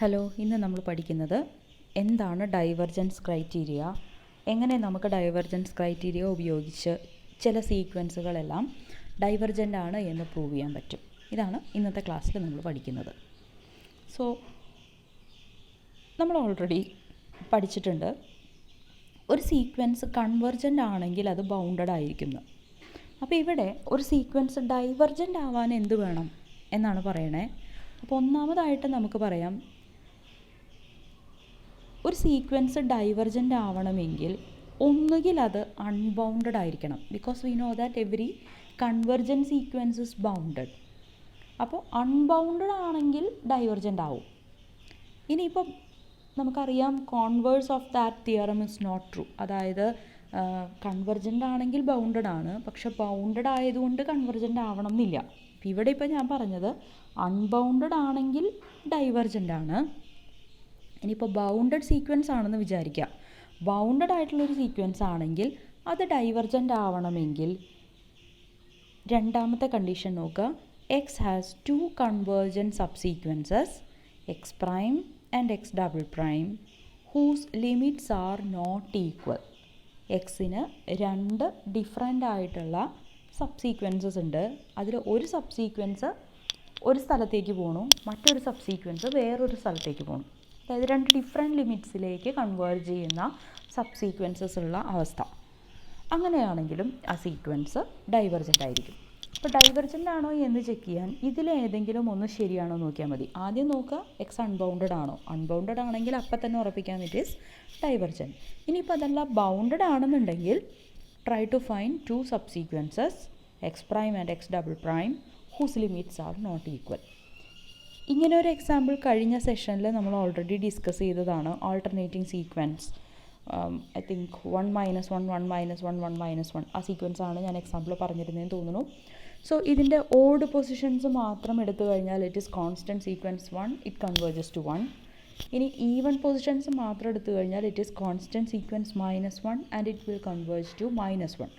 Hello, ഇന്ന് നമ്മൾ പഠിക്കുന്നത് എന്താണ് ഡൈവർജൻസ് ക്രൈറ്റീരിയ, എങ്ങനെ നമുക്ക് ഡൈവർജൻസ് ക്രൈറ്റീരിയ ഉപയോഗിച്ച് ചില സീക്വൻസുകളെല്ലാം ഡൈവർജൻ്റ് ആണ് എന്ന് പ്രൂവ് ചെയ്യാൻ പറ്റും. ഇതാണ് ഇന്നത്തെ ക്ലാസ്സിൽ നമ്മൾ പഠിക്കുന്നത്. സോ നമ്മൾ ഓൾറെഡി പഠിച്ചിട്ടുണ്ട്, ഒരു സീക്വൻസ് കൺവെർജൻ്റ് ആണെങ്കിൽ അത് ബൗണ്ടഡ് ആയിരിക്കുന്നു. അപ്പോൾ ഇവിടെ ഒരു സീക്വൻസ് ഡൈവർജൻ്റ് ആവാൻ എന്ത് വേണം എന്നാണ് പറയണേ. അപ്പോൾ ഒന്നാമതായിട്ട് നമുക്ക് പറയാം, ഒരു സീക്വൻസ് ഡൈവർജൻ്റ് ആവണമെങ്കിൽ ഒന്നുകിൽ അത് അൺബൗണ്ടഡ് ആയിരിക്കണം. Because we know that every convergent sequence is bounded. അപ്പോൾ അൺബൗണ്ടഡ് ആണെങ്കിൽ ഡൈവർജൻ്റ് ആവും. ഇനിയിപ്പം നമുക്കറിയാം converse of that theorem is not true. അതായത് കൺവെർജൻ്റ് ആണെങ്കിൽ ബൗണ്ടഡ് ആണ്, പക്ഷെ ബൗണ്ടഡ് ആയതുകൊണ്ട് കൺവെർജൻ്റ് ആവണം എന്നില്ല. ഇവിടെ ഇപ്പോൾ ഞാൻ പറഞ്ഞത് അൺബൗണ്ടഡ് ആണെങ്കിൽ ഡൈവർജൻ്റ് ആണ്. ഇനിയിപ്പോൾ ബൗണ്ടഡ് സീക്വൻസ് ആണെന്ന് വിചാരിക്കുക. ബൗണ്ടഡ് ആയിട്ടുള്ളൊരു സീക്വൻസ് ആണെങ്കിൽ അത് ഡൈവർജൻ്റ് ആവണമെങ്കിൽ രണ്ടാമത്തെ കണ്ടീഷൻ നോക്കുക. X has two convergent subsequences X prime and X double prime whose limits are not equal. എക്സിന് രണ്ട് ഡിഫറെൻ്റ് ആയിട്ടുള്ള സബ്സീക്വൻസസ് ഉണ്ട്. അതിൽ ഒരു സബ്സീക്വൻസ് ഒരു സ്ഥലത്തേക്ക് പോകണം, മറ്റൊരു സബ്സീക്വൻസ് വേറൊരു സ്ഥലത്തേക്ക് പോകണം. അതായത് രണ്ട് ഡിഫറെൻറ്റ് ലിമിറ്റ്സിലേക്ക് കൺവേർജ് ചെയ്യുന്ന സബ്സീക്വൻസസ് ഉള്ള അവസ്ഥ. അങ്ങനെയാണെങ്കിലും ആ സീക്വൻസ് ഡൈവർജൻ്റ് ആയിരിക്കും. അപ്പോൾ ഡൈവർജൻ്റ് ആണോ എന്ന് ചെക്ക് ചെയ്യാൻ ഇതിലേതെങ്കിലും ഒന്ന് ശരിയാണോ നോക്കിയാൽ മതി. ആദ്യം നോക്കുക എക്സ് അൺബൗണ്ടഡ് ആണോ. അൺബൗണ്ടഡ് ആണെങ്കിൽ അപ്പം തന്നെ ഉറപ്പിക്കാൻ ഇറ്റ് ഈസ് ഡൈവർജൻ്റ്. ഇനിയിപ്പോൾ അതല്ല ബൗണ്ടഡ് ആണെന്നുണ്ടെങ്കിൽ try to find two subsequences X prime and X double prime whose limits are not equal. ഇങ്ങനെ ഒരു എക്സാമ്പിൾ കഴിഞ്ഞ സെഷനിൽ നമ്മൾ ഓൾറെഡി ഡിസ്കസ് ചെയ്തതാണ്. ആൾട്ടർനേറ്റിംഗ് സീക്വൻസ്, ഐ തിങ്ക് 1 - 1 1 - 1 1 - 1 ആ സീക്വൻസാണ് ഞാൻ എക്സാമ്പിൾ പറഞ്ഞിരുന്നതെന്ന് തോന്നുന്നു. സോ ഇതിൻ്റെ ഓഡ് പൊസിഷൻസ് മാത്രം എടുത്തു കഴിഞ്ഞാൽ it is constant sequence 1, it converges to 1. ഇനി ഈവൻ പൊസിഷൻസ് മാത്രം എടുത്തു കഴിഞ്ഞാൽ it is constant sequence -1 and it will converge to -1.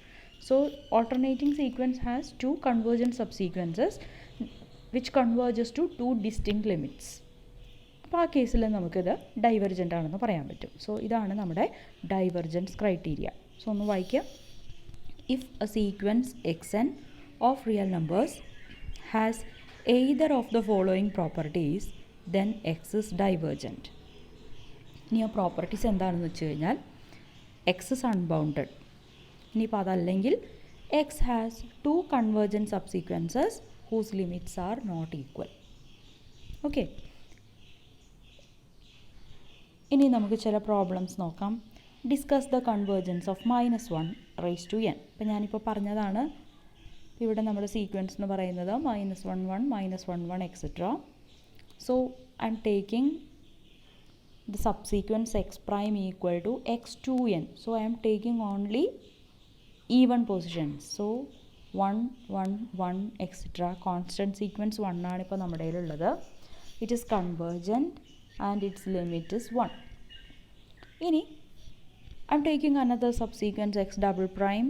So alternating sequence has two convergent subsequences which converges to two distinct limits. അപ്പോൾ ആ കേസിൽ നമുക്കിത് divergent ആണെന്ന് പറയാൻ പറ്റും. സോ ഇതാണ് നമ്മുടെ ഡൈവർജൻസ് ക്രൈറ്റീരിയ. സോ ഒന്ന് വായിക്കുക. If A sequence X N of real numbers has either of the following properties then X is divergent. ഇനി ആ പ്രോപ്പർട്ടീസ് എന്താണെന്ന് വെച്ച് കഴിഞ്ഞാൽ എക്സ് ഇസ് അൺബൗണ്ടഡ്. ഇനിയിപ്പോൾ അതല്ലെങ്കിൽ X has two convergent subsequences whose limits are not equal. Okay. ഇനി നമുക്ക് ചില പ്രോബ്ലംസ് നോക്കാം. Discuss the convergence of -1 rise to n. ഇപ്പം ഞാനിപ്പോൾ പറഞ്ഞതാണ്, ഇവിടെ നമ്മുടെ സീക്വൻസ് എന്ന് പറയുന്നത് -1 1 -1 1 etcetera. So I'm taking the subsequence x prime equal to x2n. So I'm taking only even positions. സോ 1 1 1 എക്സെട്ര. കോൺസ്റ്റൻറ്റ് സീക്വൻസ് 1 ആണ് ഇപ്പോൾ നമ്മുടെ കയ്യിലുള്ളത്. It is convergent and its limit is 1. ഇനി I'm taking another subsequence x double prime.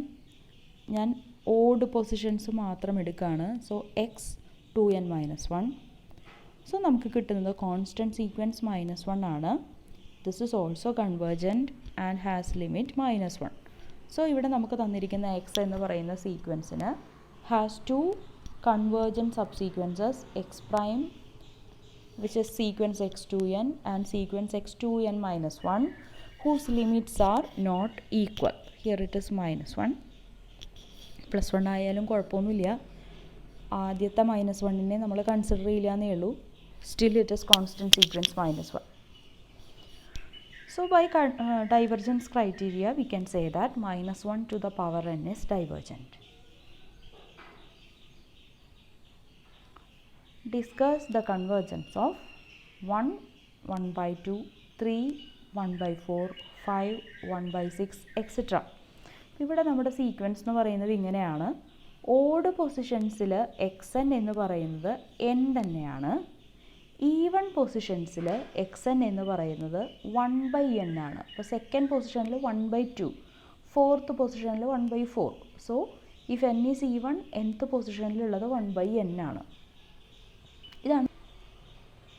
ഞാൻ odd positions മാത്രം എടുക്കുകയാണ്. So X 2n - 1. So നമുക്ക് കിട്ടുന്നത് കോൺസ്റ്റൻറ്റ് സീക്വൻസ് -1 ആണ്. This is also convergent and has limit -1. So ഇവിടെ നമുക്ക് തന്നിരിക്കുന്ന എക്സ് എന്ന് പറയുന്ന സീക്വൻസിന് has two convergent subsequences X prime which is sequence x2n and sequence x2n - 1 whose limits are not equal. Here it is -1. +1 ആയാലും കുഴപ്പമൊന്നുമില്ല. ആദ്യത്തെ -1നെ നമ്മൾ കൺസിഡർ ചെയ്യില്ല എന്നേ ഉള്ളൂ. Still it is constant sequence -1. So by divergence criteria we can say that -1 to the power n is divergent. Discuss the convergence of 1 1/2 3 1/4 5 1/6 etc. ഇവിടെ നമ്മുടെ sequence എന്ന് പറയുന്നത് ഇങ്ങനെയാണ്. ഓഡ് പൊസിഷൻസിൽ എക്സ് എൻ എന്ന് പറയുന്നത് n തന്നെയാണ്. ഈവൺ പൊസിഷൻസിൽ എക്സ് എൻ എന്ന് പറയുന്നത് 1/n ആണ്. അപ്പോൾ സെക്കൻഡ് പൊസിഷനിൽ 1/2, ഫോർത്ത് പൊസിഷനിൽ 1/4. So if n is even nth പൊസിഷനിലുള്ളത് 1/n ആണ്. ഇതാണ്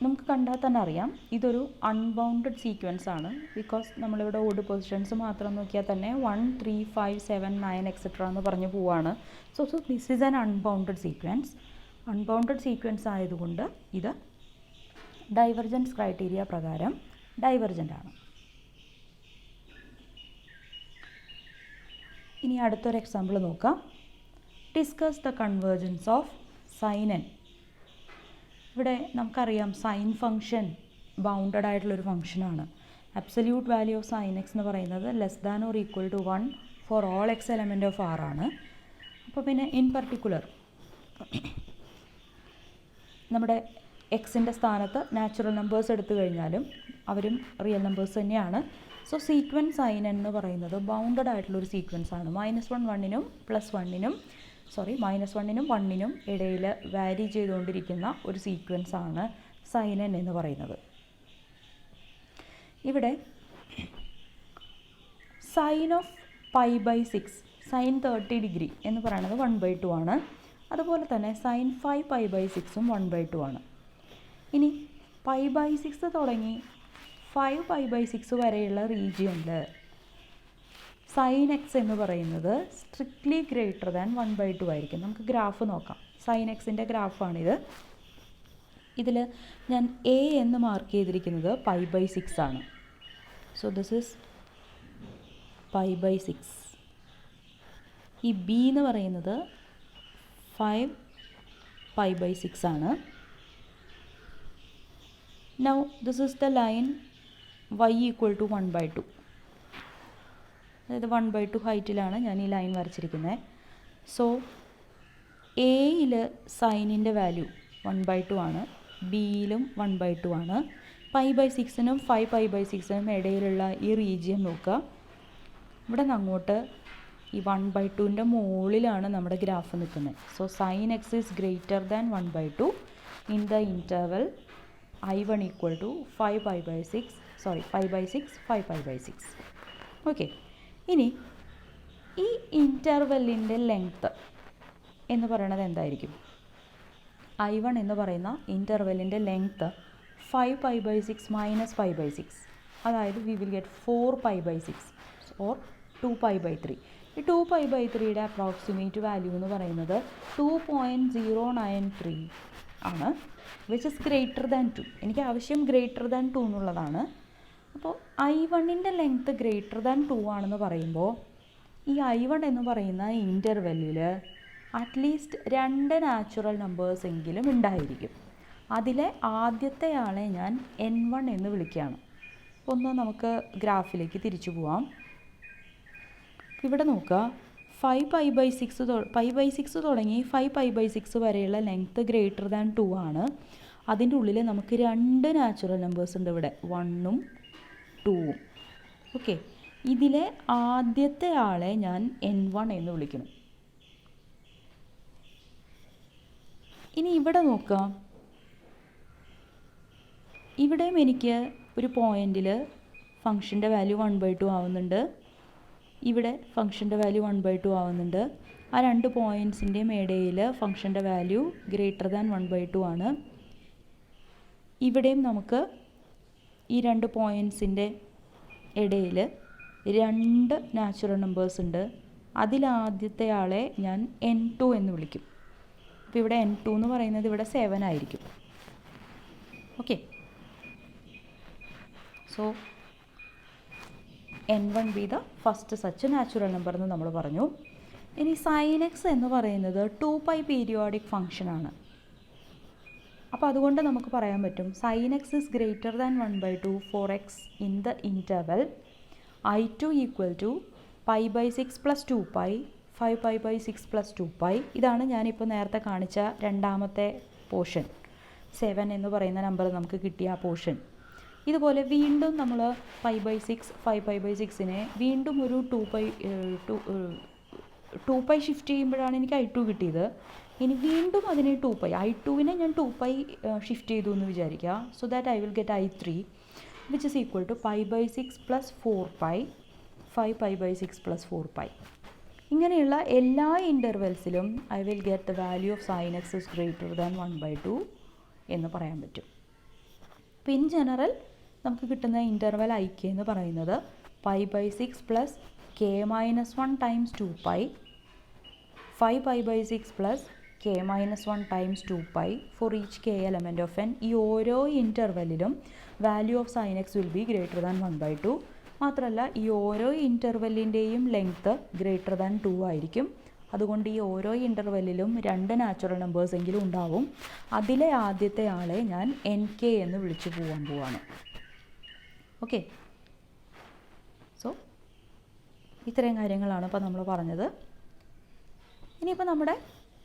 നമുക്ക് കണ്ടാൽ തന്നെ അറിയാം ഇതൊരു അൺബൗണ്ടഡ് സീക്വൻസ് ആണ്. ബിക്കോസ് നമ്മളിവിടെ ഓഡ് പൊസിഷൻസ് മാത്രം നോക്കിയാൽ തന്നെ 1, 3, 5, 7, 9 എക്സെട്ര എന്ന് പറഞ്ഞ് പോവാണ്. So this is an unbounded sequence. Unbounded sequence ആയതുകൊണ്ട് ഇത് ഡൈവർജൻസ് ക്രൈറ്റീരിയ പ്രകാരം ഡൈവർജൻ്റ് ആണ്. ഇനി അടുത്തൊരു എക്സാമ്പിൾ നോക്കാം. Discuss the convergence of sine n. ഇവിടെ നമുക്കറിയാം സൈൻ ഫംഗ്ഷൻ ബൗണ്ടഡ് ആയിട്ടുള്ളൊരു ഫംഗ്ഷനാണ്. Absolute value of sine x എന്ന് പറയുന്നത് less than or equal to 1 for all x element of R ആണ്. അപ്പോൾ പിന്നെ ഇൻ പർട്ടിക്കുലർ നമ്മുടെ എക്സിൻ്റെ സ്ഥാനത്ത് നാച്ചുറൽ നമ്പേഴ്സ് എടുത്തു കഴിഞ്ഞാലും അവരും റിയൽ നമ്പേഴ്സ് തന്നെയാണ്. സോ സീക്വൻസ് സൈൻ എന്ന് പറയുന്നത് ബൗണ്ടഡ് ആയിട്ടുള്ളൊരു സീക്വൻസ് ആണ്. -1 1നും -1നും 1നും ഇടയിൽ വാരി ചെയ്തുകൊണ്ടിരിക്കുന്ന ഒരു സീക്വൻസ് ആണ് സൈൻ എൻ എന്ന് പറയുന്നത്. ഇവിടെ സൈൻ ഓഫ് π/6 സൈൻ 30 ഡിഗ്രി എന്ന് പറയുന്നത് 1/2 ആണ്. അതുപോലെ തന്നെ സൈൻ 5π/6ഉം 1/2 ആണ്. ഇനി π/6 തുടങ്ങി 5π/6 വരെയുള്ള റീജിയനിൽ സൈൻ എക്സ് എന്ന് പറയുന്നത് സ്ട്രിക്ട്ലി ഗ്രേറ്റർ ദാൻ 1/2 ആയിരിക്കും. നമുക്ക് ഗ്രാഫ് നോക്കാം. സൈൻ എക്സിൻ്റെ ഗ്രാഫാണിത്. ഇതിൽ ഞാൻ എ എന്ന് മാർക്ക് ചെയ്തിരിക്കുന്നത് π/6 ആണ്. So this is π/6. ഈ ബി എന്ന് പറയുന്നത് 5π/6 ആണ്. Now this is the line y equal to 1/2. അതായത് 1/2 ഹൈറ്റിലാണ് ഞാൻ ഈ ലൈൻ വരച്ചിരിക്കുന്നത്. സോ എയിൽ സൈനിൻ്റെ വാല്യൂ 1/2 ആണ്, ബിയിലും 1/2 ആണ്. π/6നും 5π/6നും ഇടയിലുള്ള ഈ റീജിയൻ നോക്കുക. ഇവിടെ നിന്ന് അങ്ങോട്ട് ഈ 1/2ൻ്റെ മുകളിലാണ് നമ്മുടെ ഗ്രാഫ് നിൽക്കുന്നത്. So sine X is greater than 1/2 in the interval I1 equal to 5π/6 5π/6. Okay. ഇനി ഈ ഇൻ്റർവെല്ലിൻ്റെ ലെങ്ത്ത് എന്ന് പറയുന്നത് എന്തായിരിക്കും? I1 എന്ന് പറയുന്ന ഇൻ്റർവെല്ലിൻ്റെ ലെങ്ത്ത് 5π/6 - π/6, അതായത് വി വിൽ ഗെറ്റ് 4π/6 ഓർ 2π/3. ഈ 2π/3യുടെ അപ്രോക്സിമേറ്റ് വാല്യൂ എന്ന് പറയുന്നത് 2.093 ആണ്, വിച്ച് ഇസ് ഗ്രേറ്റർ ദാൻ 2. എനിക്ക് ആവശ്യം ഗ്രേറ്റർ ദാൻ 2 എന്നുള്ളതാണ്. അപ്പോൾ I1ൻ്റെ ലെങ്ത്ത് ഗ്രേറ്റർ ദാൻ 2 ആണെന്ന് പറയുമ്പോൾ ഈ I1 എന്ന് പറയുന്ന ഇൻ്റർവെല്ലിൽ അറ്റ്ലീസ്റ്റ് 2 നാച്ചുറൽ നമ്പേഴ്സ് എങ്കിലും ഉണ്ടായിരിക്കും. അതിലെ ആദ്യത്തെ ആളെ ഞാൻ N1 എന്ന് വിളിക്കുകയാണ്. ഒന്ന് നമുക്ക് ഗ്രാഫിലേക്ക് തിരിച്ചു പോവാം. ഇവിടെ നോക്കുക, 5π/6 തുടങ്ങി 5π/6 വരെയുള്ള ലെങ്ത്ത് ഗ്രേറ്റർ ദാൻ 2 ആണ്. അതിൻ്റെ ഉള്ളിൽ നമുക്ക് 2 നാച്ചുറൽ നമ്പേഴ്സ് ഉണ്ട് ഇവിടെ, 1ഉം 2ഉം. ഓക്കെ. ഇതിലെ ആദ്യത്തെ ആളെ ഞാൻ N1 എന്ന് വിളിക്കണം. ഇനി ഇവിടെ നോക്കുക, ഇവിടെയും എനിക്ക് ഒരു പോയിന്റിൽ ഫംഗ്ഷൻ്റെ വാല്യൂ 1/2 ആവുന്നുണ്ട്, ഇവിടെ ഫംഗ്ഷൻ്റെ വാല്യൂ 1/2 ആവുന്നുണ്ട്. ആ 2 പോയിൻറ്റ്സിൻ്റെയും ഇടയിൽ ഫംഗ്ഷൻ്റെ വാല്യൂ ഗ്രേറ്റർ ദാൻ 1/2 ആണ്. ഇവിടെയും നമുക്ക് ഈ 2 പോയിൻറ്റ്സിൻ്റെ ഇടയിൽ 2 നാച്ചുറൽ നമ്പേഴ്സ് ഉണ്ട്. അതിലാദ്യത്തെ ആളെ ഞാൻ N2 എന്ന് വിളിക്കും. അപ്പോൾ ഇവിടെ N2 എന്ന് പറയുന്നത് ഇവിടെ 7 ആയിരിക്കും. Okay. So N1 B the first such natural number എന്ന് നമ്മൾ പറഞ്ഞു. ഇനി സൈൻ എക്സ് എന്ന് പറയുന്നത് 2π പീരിയോഡിക് ഫംഗ്ഷനാണ്. അപ്പോൾ അതുകൊണ്ട് നമുക്ക് പറയാൻ പറ്റും sine X is greater than 1/2 for X in the interval I2 equal to π/6 + 2π 5π/6 + 2π. ഇതാണ് ഞാനിപ്പോൾ നേരത്തെ കാണിച്ച രണ്ടാമത്തെ പോർഷൻ. 7 എന്ന് പറയുന്ന നമ്പർ നമുക്ക് കിട്ടിയ ആ പോർഷൻ. ഇതുപോലെ വീണ്ടും നമ്മൾ π/6 5π/6നെ വീണ്ടും ഒരു 2π ഷിഫ്റ്റ് ചെയ്യുമ്പോഴാണ് എനിക്ക് I2 കിട്ടിയത്. ഇനി വീണ്ടും അതിനെ 2π I2വിനെ ഞാൻ 2π ഷിഫ്റ്റ് ചെയ്തു എന്ന് വിചാരിക്കുക. So that I will get I3 which is equal to π/6 + 4π 5π/6 + 4π. ഇങ്ങനെയുള്ള എല്ലാ ഇൻ്റർവെൽസിലും I will get the value of sine X is greater than 1/2 എന്ന് പറയാൻ പറ്റും. അപ്പോൾ ഇൻ ജനറൽ നമുക്ക് കിട്ടുന്ന ഇൻ്റർവൽ ഐ കെ എന്ന് പറയുന്നത് π/6 plus K minus 1 times 2π 5π/6 plus K minus 1 times 2π for each K element of N. ഈ ഓരോ ഇൻ്റർവെല്ലിലും value of sine X will be greater than 1/2. മാത്രമല്ല ഈ ഓരോ ഇൻ്റർവെല്ലിൻ്റെയും ലെങ്ത്ത് ഗ്രേറ്റർ ദാൻ 2 ആയിരിക്കും. അതുകൊണ്ട് ഈ ഓരോ ഇൻ്റർവെല്ലിലും 2 നാച്ചുറൽ നമ്പേഴ്സ് എങ്കിലും ഉണ്ടാവും. അതിലെ ആദ്യത്തെ ആളെ ഞാൻ എൻ കെ എന്ന് വിളിച്ചു പോവാണ്. ഓക്കെ, സോ ഇത്രയും കാര്യങ്ങളാണ് ഇപ്പോൾ നമ്മൾ പറഞ്ഞത്. ഇനിയിപ്പോൾ നമ്മുടെ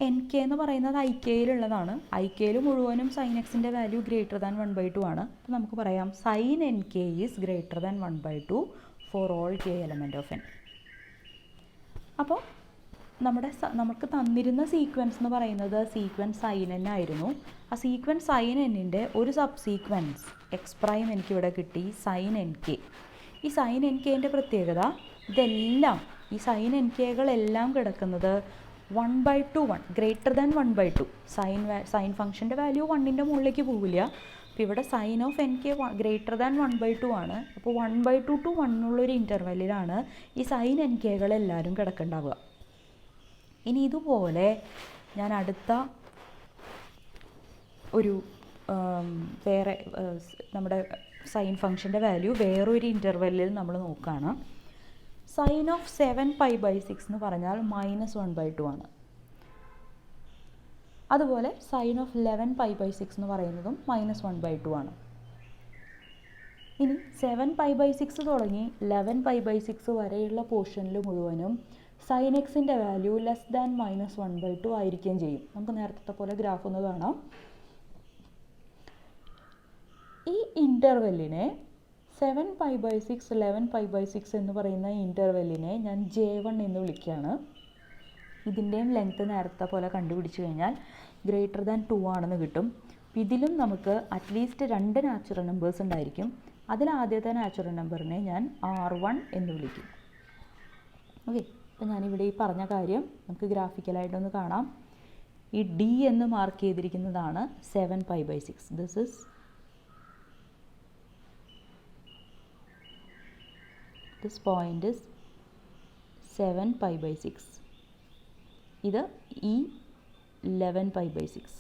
എൻ കെ എന്ന് പറയുന്നത് ഐ കെയിലുള്ളതാണ്. ഐ കെയിൽ മുഴുവനും സൈൻ എക്സിൻ്റെ വാല്യൂ ഗ്രേറ്റർ ദാൻ 1/2 ആണ്. അപ്പോൾ നമുക്ക് പറയാം sine n k is greater than 1/2 for all k element of n. അപ്പോൾ നമുക്ക് തന്നിരുന്ന സീക്വൻസ് എന്ന് പറയുന്നത് സീക്വൻസ് സൈൻ എൻ ആയിരുന്നു. ആ സീക്വൻസ് സൈൻ എന്നിൻ്റെ ഒരു സബ് സീക്വൻസ് എക്സ് പ്രൈം എനിക്കിവിടെ കിട്ടി, സൈൻ എൻ കെ. ഈ സൈൻ എൻ കെൻ്റെ പ്രത്യേകത ഇതെല്ലാം ഈ സൈൻ എൻ കെകളെല്ലാം കിടക്കുന്നത് 1/2 ഗ്രേറ്റർ ദാൻ 1/2. സൈൻ ഫംഗ്ഷൻ്റെ വാല്യൂ 1ൻ്റെ മുകളിലേക്ക് പോവില്ല. അപ്പോൾ ഇവിടെ sine of n k greater than 1/2 ആണ്. അപ്പോൾ 1/2 to 1 ഉള്ളൊരു ഇൻ്റർവെല്ലിലാണ് ഈ സൈൻ എൻ കെകളെല്ലാവരും കിടക്കുന്നുണ്ടാവുക. ഇനി ഇതുപോലെ ഞാൻ അടുത്ത ഒരു വേറെ നമ്മുടെ സൈൻ ഫംഗ്ഷൻ്റെ വാല്യൂ വേറൊരു ഇൻ്റർവെല്ലിൽ നമ്മൾ നോക്കുകയാണ്. സൈൻ ഓഫ് 7π/6 എന്ന് പറഞ്ഞാൽ -1/2 ആണ്. അതുപോലെ സൈൻ ഓഫ് 11π/6 എന്ന് പറയുന്നതും -1/2 ആണ്. ഇനി 7π/6 തുടങ്ങി 11π/6 വരെയുള്ള പോർഷനിൽ മുഴുവനും സൈൻ എക്സിൻ്റെ വാല്യൂ ലെസ് ദാൻ -1/2 ആയിരിക്കുകയും ചെയ്യും. നമുക്ക് നേരത്തെ പോലെ ഗ്രാഫ് ഒന്ന് കാണാം. ഈ ഇൻ്റർവെല്ലിനെ 7π/6 11π/6 എന്ന് പറയുന്ന ഇൻ്റർവെല്ലിനെ ഞാൻ J1 എന്ന് വിളിക്കുകയാണ്. ഇതിൻ്റെയും ലെങ്ത്ത് നേരത്തെ പോലെ കണ്ടുപിടിച്ച് കഴിഞ്ഞാൽ ഗ്രേറ്റർ ദാൻ 2 ആണെന്ന് കിട്ടും. ഇതിലും നമുക്ക് അറ്റ്ലീസ്റ്റ് 2 നാച്ചുറൽ നമ്പേഴ്സ് ഉണ്ടായിരിക്കും. അതിൽ ആദ്യത്തെ നാച്ചുറൽ നമ്പറിനെ ഞാൻ R1 എന്ന് വിളിക്കും. ഓക്കെ, അപ്പോൾ ഞാനിവിടെ ഈ പറഞ്ഞ കാര്യം നമുക്ക് ഗ്രാഫിക്കലായിട്ടൊന്ന് കാണാം. ഈ D എന്ന് മാർക്ക് ചെയ്തിരിക്കുന്നതാണ് 7π/6. This point is 7π/6. ഇത് ഈ 11π/6.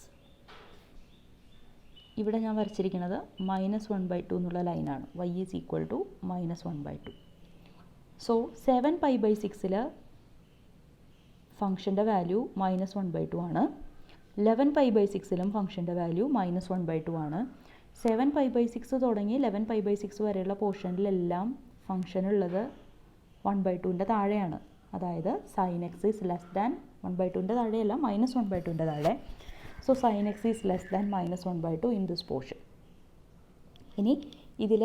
ഇവിടെ ഞാൻ വരച്ചിരിക്കുന്നത് -1/2 എന്നുള്ള ലൈനാണ്. y is equal to -1/2. So 7π/6 ഫംഗ്ഷൻ്റെ വാല്യൂ -1/2 ആണ്. 11π/6 ഫംഗ്ഷൻ്റെ വാല്യൂ -1/2 ആണ്. 7π/6 തുടങ്ങി 11π/6 വരെയുള്ള പോർഷനിലെല്ലാം ഫംഗ്ഷൻ ഉള്ളത് 1/2ൻ്റെ താഴെയാണ്. അതായത് sine X is less than 1/2ൻ്റെ താഴെയല്ല, -1/2ൻ്റെ താഴെ. So sine X is less than -1/2 in this portion. ഇനി ഇതിൽ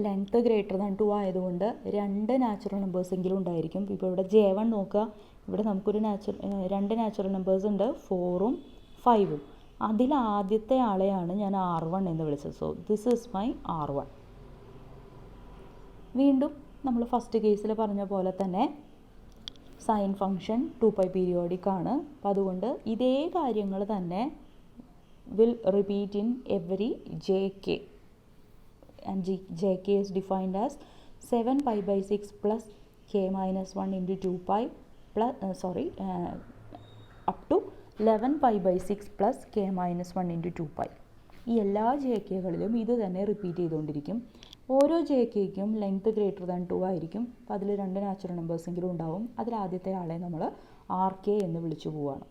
ലെങ്ത്ത് ഗ്രേറ്റർ ദാൻ 2 ആയതുകൊണ്ട് 2 നാച്ചുറൽ നമ്പേഴ്സ് എങ്കിലും ഉണ്ടായിരിക്കും. ഇപ്പോൾ ഇവിടെ J1 നോക്കുക. ഇവിടെ നമുക്കൊരു 2 നാച്ചുറൽ നമ്പേഴ്സ് ഉണ്ട്, 4ഉം 5ഉം. അതിൽ ആദ്യത്തെ ആളെയാണ് ഞാൻ R1 എന്ന് വിളിച്ചത്. So this is my R1. വീണ്ടും നമ്മൾ ഫസ്റ്റ് കേസിൽ പറഞ്ഞ പോലെ തന്നെ സൈൻ ഫംഗ്ഷൻ 2π പീരിയോഡിക് ആണ്. അപ്പോൾ അതുകൊണ്ട് ഇതേ കാര്യങ്ങൾ തന്നെ will repeat in every JK. And JK is defined as 7π/6 plus k-1 into 2π plus up to 11π/6 plus k-1 into 2π. ഈ എല്ലാ JKകളിലും ഇത് തന്നെ റിപ്പീറ്റ് ചെയ്തുകൊണ്ടിരിക്കും. ഓരോ JKയ്ക്കും ലെങ്ത്ത് ഗ്രേറ്റർ ദാൻ 2 ആയിരിക്കും. അപ്പോൾ അതിൽ 2 നാച്ചുറൽ നമ്പേഴ്സ് എങ്കിലും ഉണ്ടാവും. അതിൽ ആദ്യത്തെ ആളെ നമ്മൾ RK എന്ന് വിളിച്ചു പോവുകയാണ്.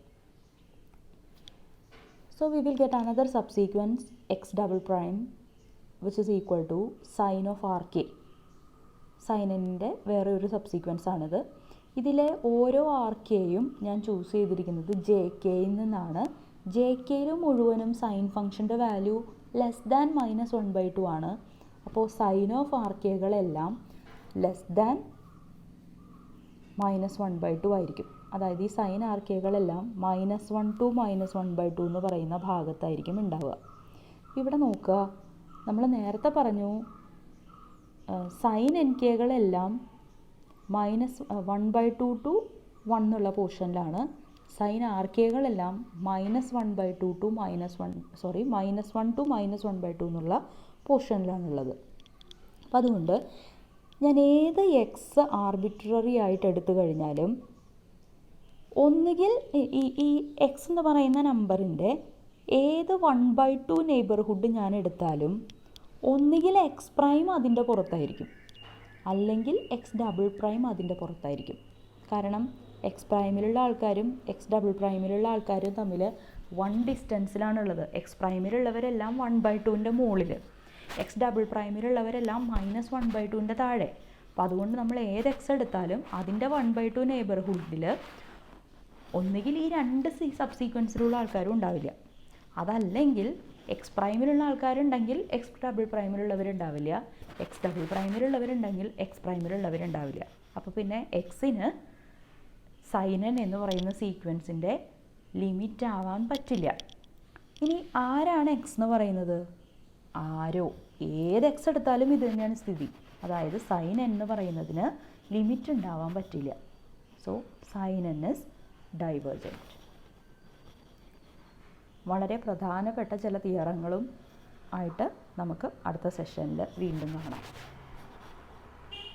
So we will get another subsequence x" which is equal to sin of RK. സൈനിൻ്റെ വേറെ ഒരു സബ്സീക്വൻസ് ആണിത്. ഇതിലെ ഓരോ RKയും ഞാൻ ചൂസ് ചെയ്തിരിക്കുന്നത് JKയിൽ നിന്നാണ്. JKയിൽ മുഴുവനും സൈൻ ഫംഗ്ഷൻ്റെ വാല്യൂ ലെസ് ദാൻ -1/2 ആണ്. അപ്പോൾ സൈൻ ഓഫ് RKകളെല്ലാം ലെസ് ദാൻ -1/2 ആയിരിക്കും. അതായത് ഈ സൈൻ RKകളെല്ലാം -1 to -1/2 എന്ന് പറയുന്ന ഭാഗത്തായിരിക്കും ഉണ്ടാവുക. ഇവിടെ നോക്കുക, നമ്മൾ നേരത്തെ പറഞ്ഞു സൈൻ NKകളെല്ലാം -1/2 to 1 എന്നുള്ള പോർഷനിലാണ്. സൈൻ RKകളെല്ലാം -1/2 to -1 to -1/2 എന്നുള്ള പൊസിഷനിലാണുള്ളത്. അപ്പോൾ അതുകൊണ്ട് ഞാൻ ഏത് എക്സ് ആർബിട്രറി ആയിട്ട് എടുത്തു കഴിഞ്ഞാലും ഒന്നുകിൽ ഈ എക്സ് എന്ന് പറയുന്ന നമ്പറിൻ്റെ ഏത് 1/2 നെയ്ബർഹുഡ് ഞാൻ എടുത്താലും ഒന്നുകിൽ എക്സ് പ്രൈം അതിൻ്റെ പുറത്തായിരിക്കും, അല്ലെങ്കിൽ എക്സ് ഡബിൾ പ്രൈം അതിൻ്റെ പുറത്തായിരിക്കും. കാരണം എക്സ് പ്രൈമിലുള്ള ആൾക്കാരും എക്സ് ഡബിൾ പ്രൈമിലുള്ള ആൾക്കാരും തമ്മിൽ 1 ഡിസ്റ്റൻസിലാണുള്ളത്. എക്സ് പ്രൈമിലുള്ളവരെല്ലാം 1/2ൻ്റെ മുകളിൽ, എക്സ് ഡബിൾ പ്രൈമിലുള്ളവരെല്ലാം -1/2ൻ്റെ താഴെ. അപ്പോൾ അതുകൊണ്ട് നമ്മൾ ഏത് എക്സ് എടുത്താലും അതിൻ്റെ 1/2 നെയ്ബർഹുഡിൽ ഒന്നുകിൽ ഈ 2 സബ്സീക്വൻസിലുള്ള ആൾക്കാരും ഉണ്ടാവില്ല, അതല്ലെങ്കിൽ എക്സ് പ്രൈമിലുള്ള ആൾക്കാരുണ്ടെങ്കിൽ എക്സ് ഡബിൾ പ്രൈമിലുള്ളവരുണ്ടാവില്ല, എക്സ് ഡബിൾ പ്രൈമിലുള്ളവരുണ്ടെങ്കിൽ എക്സ് പ്രൈമിലുള്ളവരുണ്ടാവില്ല. അപ്പോൾ പിന്നെ എക്സിന് sin n എന്ന് പറയുന്ന സീക്വൻസിൻ്റെ ലിമിറ്റ് ആവാൻ പറ്റില്ല. ഇനി ആരാണ് എക്സ് എന്ന് പറയുന്നത്? ആരോ, ഏത് എക്സ് എടുത്താലും ഇത് തന്നെയാണ് സ്ഥിതി. അതായത് sin n എന്ന് പറയുന്നതിന് ലിമിറ്റ് ഉണ്ടാവാൻ പറ്റില്ല. So sin n is divergent. വളരെ പ്രധാനപ്പെട്ട ചില തിയറങ്ങളും ആയിട്ട് നമുക്ക് അടുത്ത സെഷനിൽ വീണ്ടും കാണാം.